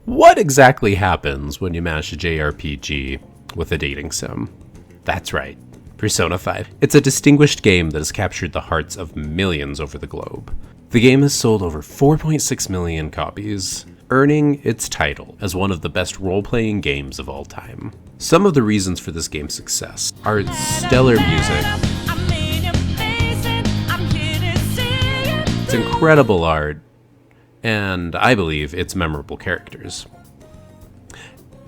What exactly happens when you mash a JRPG with a dating sim? That's right, Persona 5. It's a distinguished game that has captured the hearts of millions over the globe. The game has sold over 4.6 million copies, earning its title as one of the best role-playing games of all time. Some of the reasons for this game's success are its stellar music, its incredible art, and I believe its memorable characters.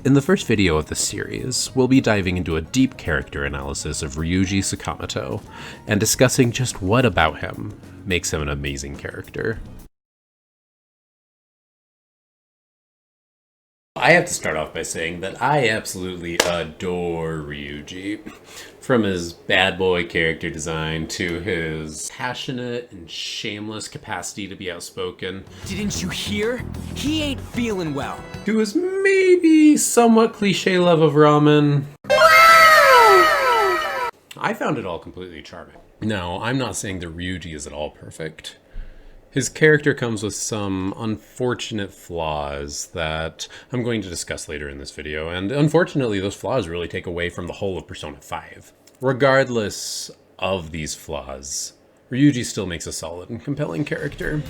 In the first video of this series, we'll be diving into a deep character analysis of Ryuji Sakamoto and discussing just what about him makes him an amazing character. I have to start off by saying that I absolutely adore Ryuji. From his bad boy character design to his passionate and shameless capacity to be outspoken. Didn't you hear? He ain't feeling well. To his maybe somewhat cliche love of ramen. I found it all completely charming. Now, I'm not saying that Ryuji is at all perfect. His character comes with some unfortunate flaws that I'm going to discuss later in this video, and unfortunately those flaws really take away from the whole of Persona 5. Regardless of these flaws, Ryuji still makes a solid and compelling character.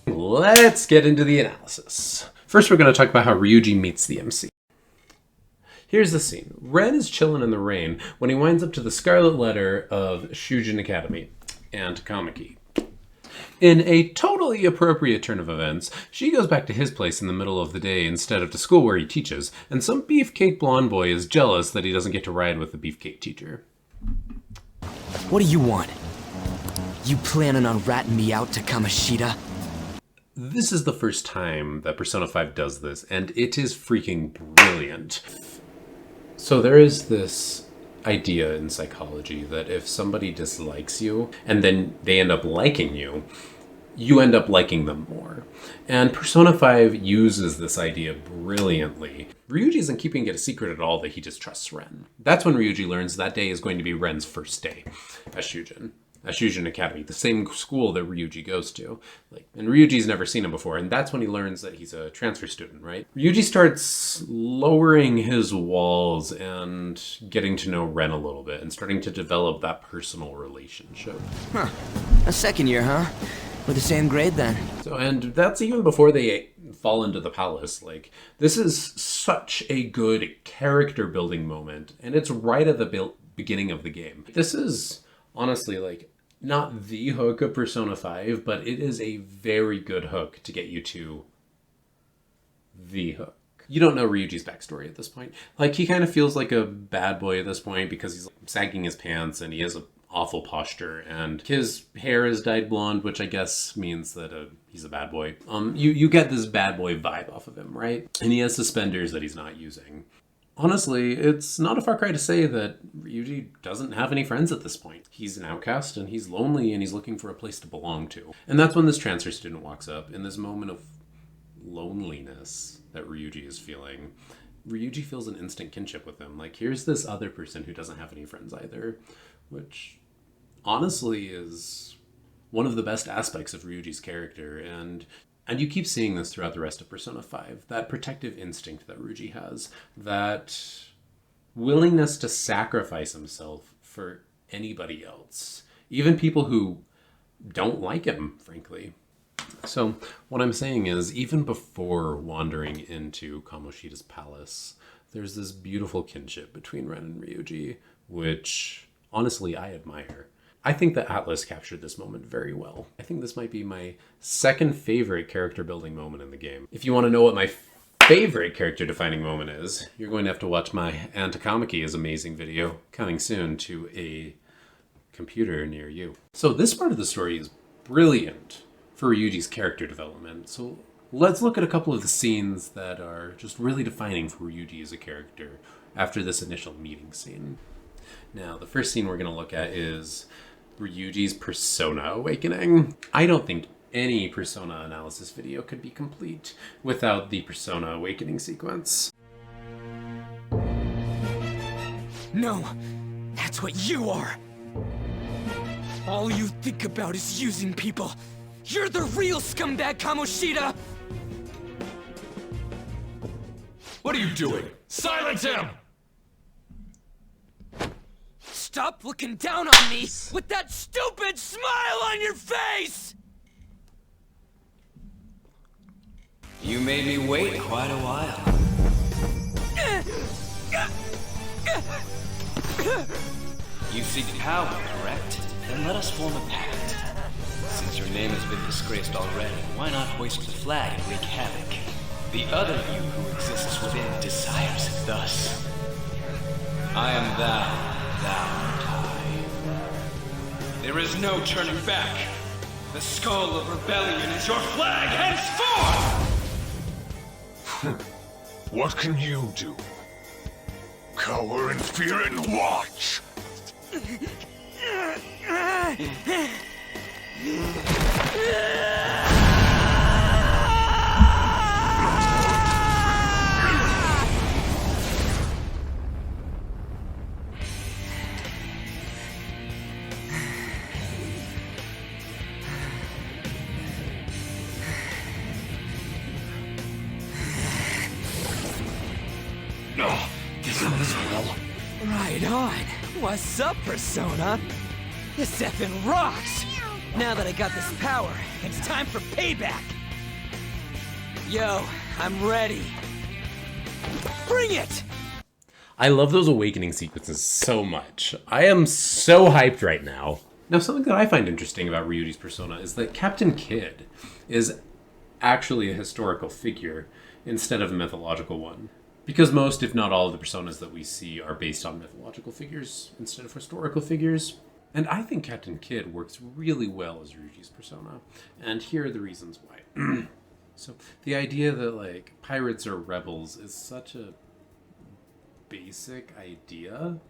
Let's get into the analysis. First we're going to talk about how Ryuji meets the MC. Here's the scene. Ren is chilling in the rain when he winds up to the Scarlet Letter of Shujin Academy and Kamiki. In a totally appropriate turn of events, she goes back to his place in the middle of the day instead of to school where he teaches, and some beefcake blonde boy is jealous that he doesn't get to ride with the beefcake teacher. What do you want? You planning on ratting me out to Kamoshida? This is the first time that Persona 5 does this, and it is freaking brilliant. So there is this idea in psychology that if somebody dislikes you and then they end up liking you, you end up liking them more. And Persona 5 uses this idea brilliantly. Ryuji isn't keeping it a secret at all that he just trusts Ren. That's when Ryuji learns that day is going to be Ren's first day at Shujin Academy, the same school that Ryuji goes to. And Ryuji's never seen him before, and that's when he learns that he's a transfer student, right? Ryuji starts lowering his walls and getting to know Ren a little bit, and starting to develop that personal relationship. Huh. A second year, huh? We're the same grade then. And that's even before they fall into the palace. This is such a good character building moment, and it's right at the beginning of the game. This is honestly not the hook of Persona 5, but it is a very good hook to get you to the hook. You don't know Ryuji's backstory at this point. He kind of feels like a bad boy at this point because he's sagging his pants and he has an awful posture, and his hair is dyed blonde, which I guess means that he's a bad boy. You get this bad boy vibe off of him, right? And he has suspenders that he's not using. Honestly, it's not a far cry to say that Ryuji doesn't have any friends at this point. He's an outcast, and he's lonely, and he's looking for a place to belong to. And that's when this transfer student walks up, in this moment of loneliness that Ryuji is feeling. Ryuji feels an instant kinship with him. Here's this other person who doesn't have any friends either, which honestly is one of the best aspects of Ryuji's character, and you keep seeing this throughout the rest of Persona 5, that protective instinct that Ryuji has, that willingness to sacrifice himself for anybody else, even people who don't like him, frankly. So what I'm saying is, even before wandering into Kamoshida's palace, there's this beautiful kinship between Ren and Ryuji, which honestly I admire. I think that Atlas captured this moment very well. I think this might be my second favorite character building moment in the game. If you want to know what my favorite character defining moment is, you're going to have to watch my Aunt Kamiki amazing video coming soon to a computer near you. So this part of the story is brilliant for Ryuji's character development. So let's look at a couple of the scenes that are just really defining for Ryuji as a character after this initial meeting scene. Now, the first scene we're going to look at is Ryuji's Persona awakening. I don't think any Persona analysis video could be complete without the Persona awakening sequence. No, that's what you are. All you think about is using people. You're the real scumbag, Kamoshida! What are you doing? Silence him! Stop looking down on me with that stupid smile on your face! You made me wait quite a while. You seek power, correct? Then let us form a pact. Since your name has been disgraced already, why not hoist the flag and wreak havoc? The other you who exists within desires it thus. I am thou art I. There is no turning back. The skull of rebellion is your flag henceforth! What can you do? Cower in fear and watch! Right on. What's up, Persona? This effing rocks! Now that I got this power, it's time for payback! Yo, I'm ready. Bring it! I love those awakening sequences so much. I am so hyped right now. Now, something that I find interesting about Ryuji's persona is that Captain Kidd is actually a historical figure instead of a mythological one. Because most, if not all, of the personas that we see are based on mythological figures instead of historical figures. And I think Captain Kidd works really well as Ryuji's persona. And here are the reasons why. So, the idea that, like, pirates are rebels is such a basic idea,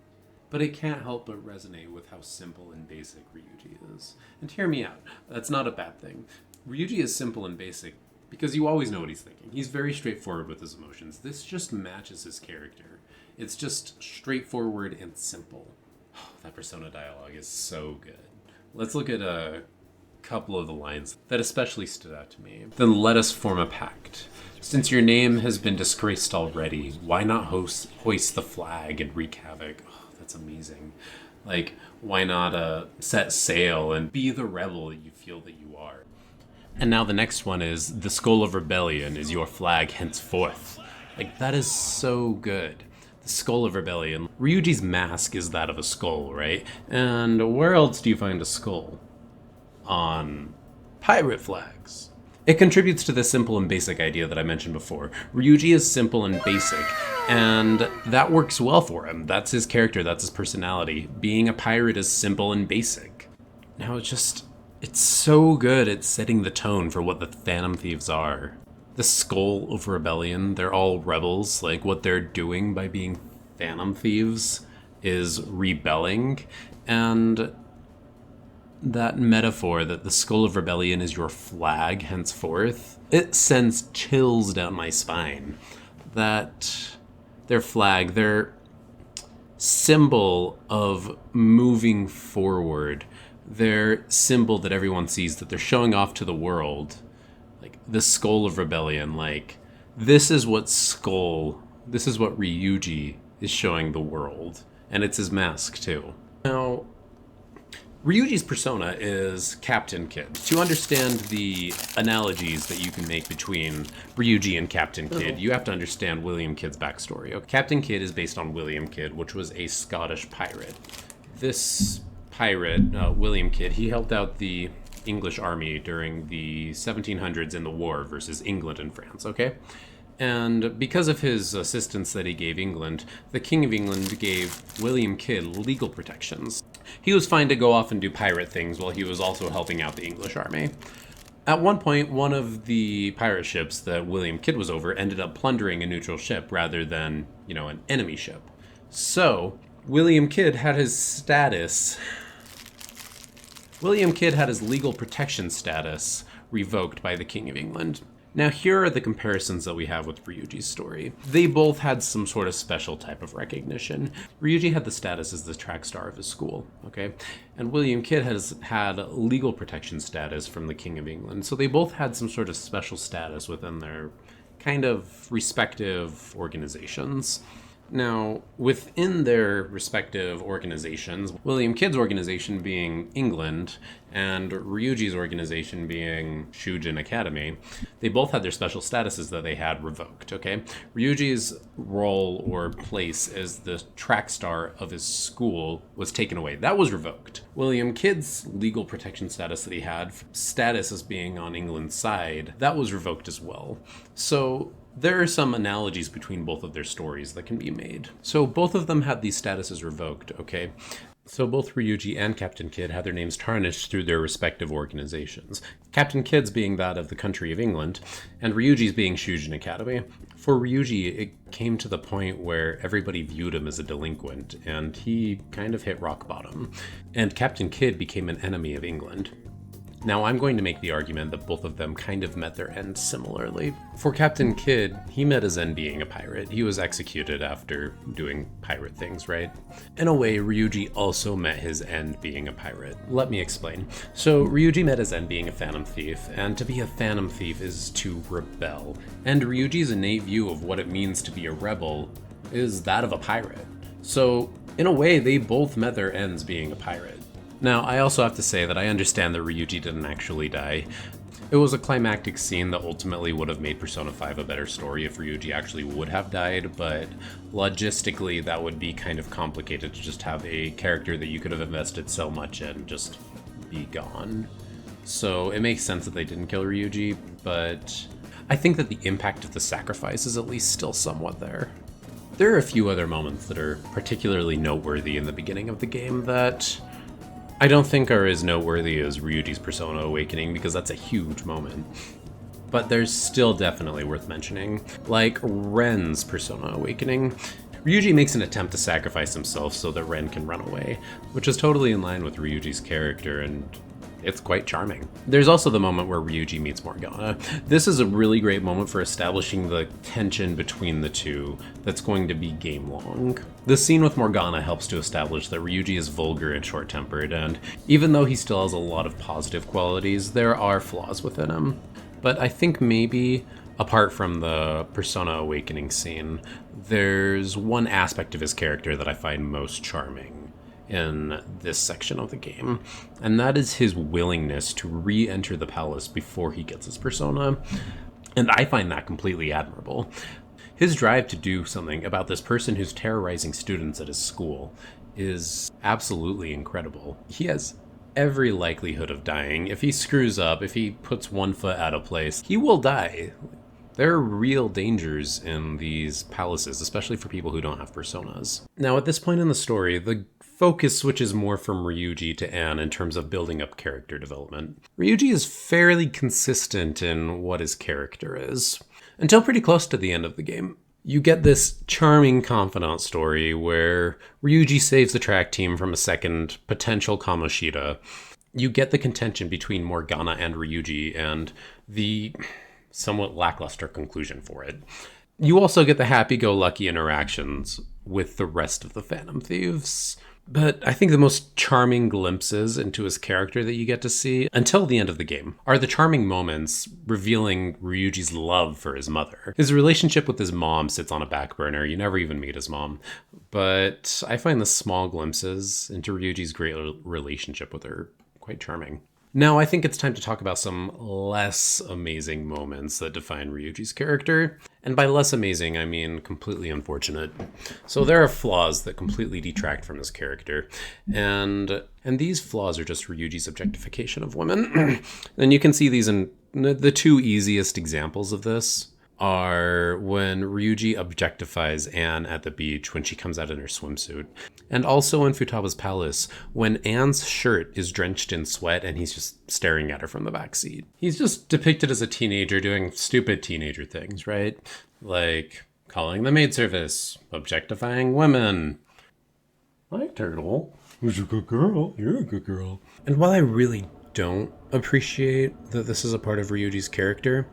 but it can't help but resonate with how simple and basic Ryuji is. And hear me out, that's not a bad thing. Ryuji is simple and basic because you always know what he's thinking. He's very straightforward with his emotions. This just matches his character. It's just straightforward and simple. Oh, that persona dialogue is so good. Let's look at a couple of the lines that especially stood out to me. Then let us form a pact. Since your name has been disgraced already, why not hoist the flag and wreak havoc? Oh, that's amazing. Like, why not set sail and be the rebel that you feel that you are? And now the next one is, the skull of rebellion is your flag henceforth. Like, that is so good. The skull of rebellion. Ryuji's mask is that of a skull, right? And where else do you find a skull? On pirate flags. It contributes to the simple and basic idea that I mentioned before. Ryuji is simple and basic, and that works well for him. That's his character, that's his personality. Being a pirate is simple and basic. Now it's so good at setting the tone for what the Phantom Thieves are. The skull of rebellion, they're all rebels. Like, what they're doing by being Phantom Thieves is rebelling, and that metaphor that the skull of rebellion is your flag henceforth, it sends chills down my spine. That their flag, their symbol of moving forward, their symbol that everyone sees, that they're showing off to the world, like the skull of rebellion, like this is what Ryuji is showing the world, and it's his mask too. Now, Ryuji's persona is Captain Kidd. To understand the analogies that you can make between Ryuji and Captain Kidd, you have to understand William Kidd's backstory. Okay? Captain Kidd is based on William Kidd, which was a Scottish pirate. This pirate, William Kidd, he helped out the English army during the 1700s in the war versus England and France, okay? And because of his assistance that he gave England, the King of England gave William Kidd legal protections. He was fine to go off and do pirate things while he was also helping out the English army. At one point, one of the pirate ships that William Kidd was over ended up plundering a neutral ship rather than, an enemy ship. So, William Kidd had his legal protection status revoked by the King of England. Now, here are the comparisons that we have with Ryuji's story. They both had some sort of special type of recognition. Ryuji had the status as the track star of his school, okay? And William Kidd has had legal protection status from the King of England. So they both had some sort of special status within their kind of respective organizations. Now, within their respective organizations, William Kidd's organization being England and Ryuji's organization being Shujin Academy, they both had their special statuses that they had revoked, okay? Ryuji's role or place as the track star of his school was taken away. That was revoked. William Kidd's legal protection status that he had, status as being on England's side, that was revoked as well. So there are some analogies between both of their stories that can be made. So both of them had these statuses revoked, okay? So both Ryuji and Captain Kidd had their names tarnished through their respective organizations. Captain Kidd's being that of the country of England, and Ryuji's being Shujin Academy. For Ryuji, it came to the point where everybody viewed him as a delinquent, and he kind of hit rock bottom. And Captain Kidd became an enemy of England. Now, I'm going to make the argument that both of them kind of met their end similarly. For Captain Kidd, he met his end being a pirate. He was executed after doing pirate things, right? In a way, Ryuji also met his end being a pirate. Let me explain. So, Ryuji met his end being a Phantom Thief, and to be a Phantom Thief is to rebel. And Ryuji's innate view of what it means to be a rebel is that of a pirate. So, in a way, they both met their ends being a pirate. Now, I also have to say that I understand that Ryuji didn't actually die. It was a climactic scene that ultimately would have made Persona 5 a better story if Ryuji actually would have died, but logistically that would be kind of complicated to just have a character that you could have invested so much in just be gone. So it makes sense that they didn't kill Ryuji, but I think that the impact of the sacrifice is at least still somewhat there. There are a few other moments that are particularly noteworthy in the beginning of the game that I don't think are as noteworthy as Ryuji's Persona Awakening, because that's a huge moment. But there's still definitely worth mentioning, like Ren's Persona Awakening. Ryuji makes an attempt to sacrifice himself so that Ren can run away, which is totally in line with Ryuji's character, and it's quite charming. There's also the moment where Ryuji meets Morgana. This is a really great moment for establishing the tension between the two that's going to be game long. The scene with Morgana helps to establish that Ryuji is vulgar and short-tempered, and even though he still has a lot of positive qualities, there are flaws within him. But I think maybe, apart from the Persona Awakening scene, there's one aspect of his character that I find most charming in this section of the game, and that is his willingness to re-enter the palace before he gets his persona, and I find that completely admirable. His drive to do something about this person who's terrorizing students at his school is absolutely incredible. He has every likelihood of dying. If he screws up, if he puts one foot out of place, he will die. There are real dangers in these palaces, especially for people who don't have personas. Now, at this point in the story, the focus switches more from Ryuji to Anne in terms of building up character development. Ryuji is fairly consistent in what his character is, until pretty close to the end of the game. You get this charming confidant story where Ryuji saves the track team from a second potential Kamoshida. You get the contention between Morgana and Ryuji and the somewhat lackluster conclusion for it. You also get the happy-go-lucky interactions with the rest of the Phantom Thieves. But I think the most charming glimpses into his character that you get to see until the end of the game are the charming moments revealing Ryuji's love for his mother. His relationship with his mom sits on a back burner. You never even meet his mom. But I find the small glimpses into Ryuji's great relationship with her quite charming. Now, I think it's time to talk about some less amazing moments that define Ryuji's character. And by less amazing, I mean completely unfortunate. So there are flaws that completely detract from his character. And these flaws are just Ryuji's objectification of women. And you can see these in the two easiest examples of this are when Ryuji objectifies Anne at the beach when she comes out in her swimsuit. And also in Futaba's palace, when Anne's shirt is drenched in sweat and he's just staring at her from the back seat. He's just depicted as a teenager doing stupid teenager things, right? Like calling the maid service, objectifying women. Hi, Turtle. Who's a good girl? You're a good girl. And while I really don't appreciate that this is a part of Ryuji's character,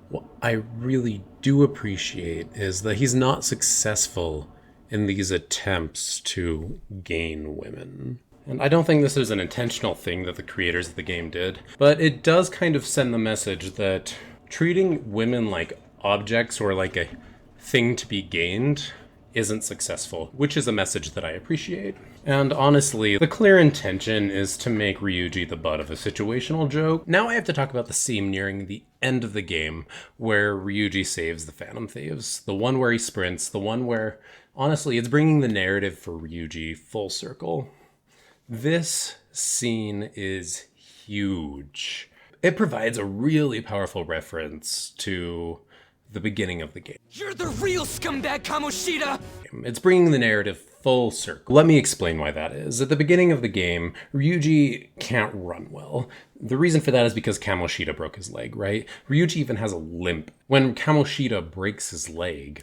what I really do appreciate is that he's not successful in these attempts to gain women. And I don't think this is an intentional thing that the creators of the game did, but it does kind of send the message that treating women like objects or like a thing to be gained isn't successful, which is a message that I appreciate. And honestly, the clear intention is to make Ryuji the butt of a situational joke. Now I have to talk about the scene nearing the end of the game where Ryuji saves the Phantom Thieves. The one where he sprints, the one where, honestly, it's bringing the narrative for Ryuji full circle. This scene is huge. It provides a really powerful reference to the beginning of the game. You're the real scumbag, Kamoshida! It's bringing the narrative full circle. Let me explain why that is. At the beginning of the game, Ryuji can't run well. The reason for that is because Kamoshida broke his leg, right? Ryuji even has a limp. When Kamoshida breaks his leg,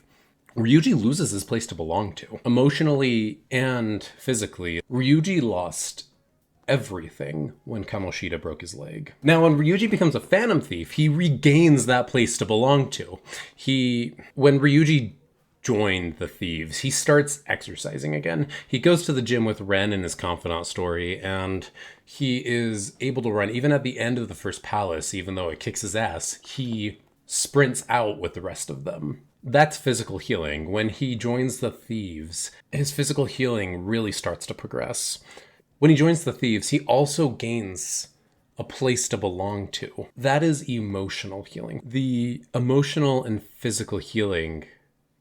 Ryuji loses his place to belong to. Emotionally and physically, Ryuji lost everything when Kamoshida broke his leg. Now, when Ryuji becomes a Phantom Thief, he regains that place to belong to. When Ryuji joined the Thieves, he starts exercising again. He goes to the gym with Ren in his confidant story, and he is able to run. Even at the end of the first palace, even though it kicks his ass, he sprints out with the rest of them. That's physical healing. When he joins the Thieves, his physical healing really starts to progress. When he joins the Thieves, he also gains a place to belong to. That is emotional healing. The emotional and physical healing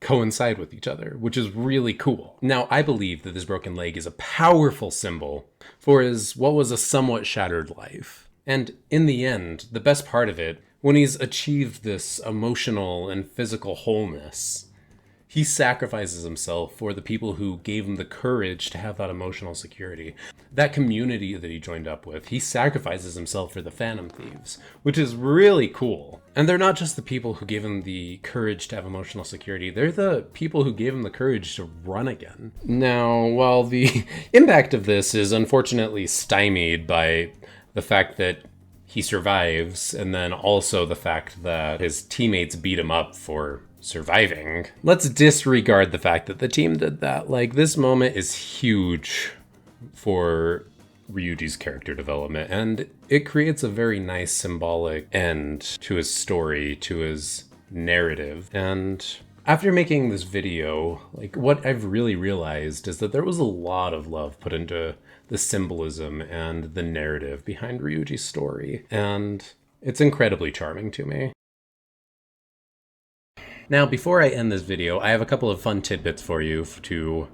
coincide with each other, which is really cool. Now, I believe that this broken leg is a powerful symbol for what was a somewhat shattered life. And in the end, the best part of it, when he's achieved this emotional and physical wholeness, he sacrifices himself for the people who gave him the courage to have that emotional security. That community that he joined up with, he sacrifices himself for the Phantom Thieves, which is really cool. And they're not just the people who gave him the courage to have emotional security, they're the people who gave him the courage to run again. Now, while the impact of this is unfortunately stymied by the fact that he survives, and then also the fact that his teammates beat him up for surviving, let's disregard the fact that the team did that. Like, this moment is huge for Ryuji's character development, and it creates a very nice symbolic end to his story, to his narrative. And after making this video, like, what I've really realized is that there was a lot of love put into the symbolism and the narrative behind Ryuji's story, and it's incredibly charming to me. Now, before I end this video, I have a couple of fun tidbits for you to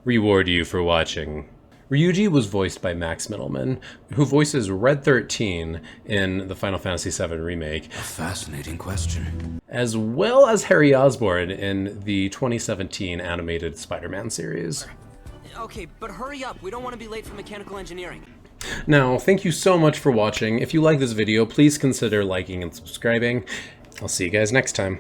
reward you for watching. Ryuji was voiced by Max Mittelman, who voices Red 13 in the Final Fantasy VII Remake. A fascinating question. As well as Harry Osborn in the 2017 animated Spider-Man series. Okay, but hurry up. We don't want to be late for mechanical engineering. Now, thank you so much for watching. If you like this video, please consider liking and subscribing. I'll see you guys next time.